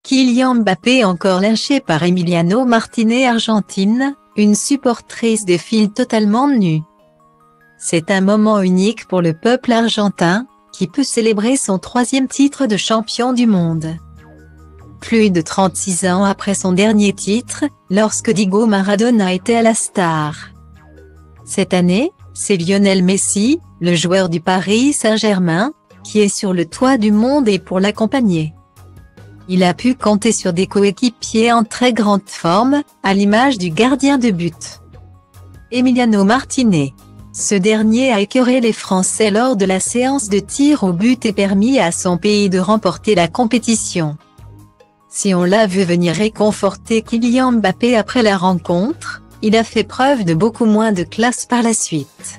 Kylian Mbappé encore lynché par Emiliano Martinez. Argentine, une supportrice défile totalement nue. C'est un moment unique pour le peuple argentin, qui peut célébrer son 3e titre de champion du monde. Plus de 36 ans après son dernier titre, lorsque Diego Maradona était à la star. Cette année, c'est Lionel Messi, le joueur du Paris Saint-Germain, qui est sur le toit du monde et pour l'accompagner. Il a pu compter sur des coéquipiers en très grande forme, à l'image du gardien de but, Emiliano Martinez. Ce dernier a écœuré les Français lors de la séance de tir au but et permis à son pays de remporter la compétition. Si on l'a vu venir réconforter Kylian Mbappé après la rencontre, il a fait preuve de beaucoup moins de classe par la suite.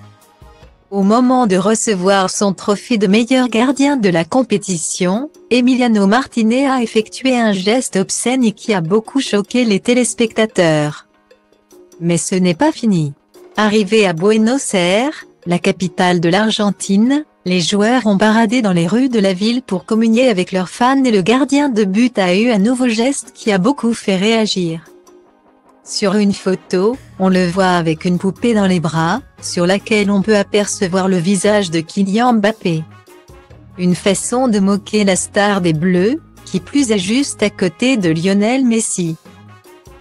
Au moment de recevoir son trophée de meilleur gardien de la compétition, Emiliano Martinez a effectué un geste obscène et qui a beaucoup choqué les téléspectateurs. Mais ce n'est pas fini. Arrivés à Buenos Aires, la capitale de l'Argentine, les joueurs ont paradé dans les rues de la ville pour communier avec leurs fans et le gardien de but a eu un nouveau geste qui a beaucoup fait réagir. Sur une photo, on le voit avec une poupée dans les bras, sur laquelle on peut apercevoir le visage de Kylian Mbappé. Une façon de moquer la star des Bleus, qui plus est juste à côté de Lionel Messi,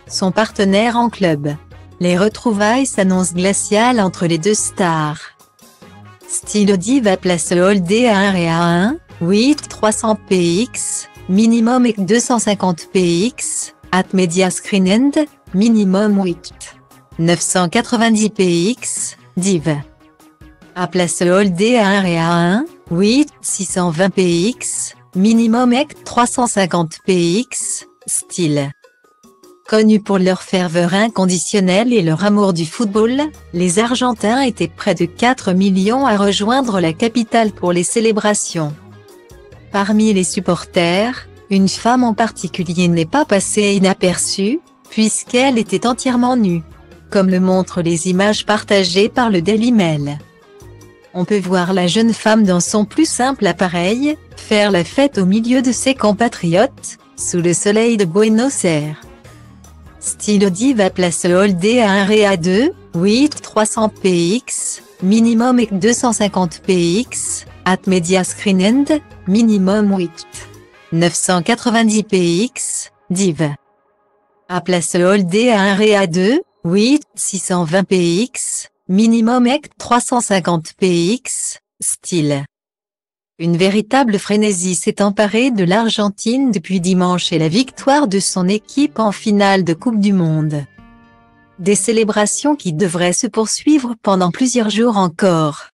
son partenaire en club. Les retrouvailles s'annoncent glaciales entre les deux stars. Style Diva place Holdé à 1 et à 1, 8 300 px, minimum et 250 px, at media screen end, minimum 8 990 px, div. À place Holdé à 1 et à 1, 8 620 px, minimum et 350 px, style. Connus pour leur ferveur inconditionnelle et leur amour du football, les Argentins étaient près de 4 millions à rejoindre la capitale pour les célébrations. Parmi les supporters, une femme en particulier n'est pas passée inaperçue, puisqu'elle était entièrement nue, comme le montrent les images partagées par le Daily Mail. On peut voir la jeune femme dans son plus simple appareil, faire la fête au milieu de ses compatriotes, sous le soleil de Buenos Aires. Style Diva place Holdé à 1 et à 2, 8 300 px, minimum et 250 px, at media screen end, minimum 8 990 px, div. À place Holdé à 1 et à 2, 8 620 px, minimum et 350 px, style. Une véritable frénésie s'est emparée de l'Argentine depuis dimanche et la victoire de son équipe en finale de Coupe du Monde. Des célébrations qui devraient se poursuivre pendant plusieurs jours encore.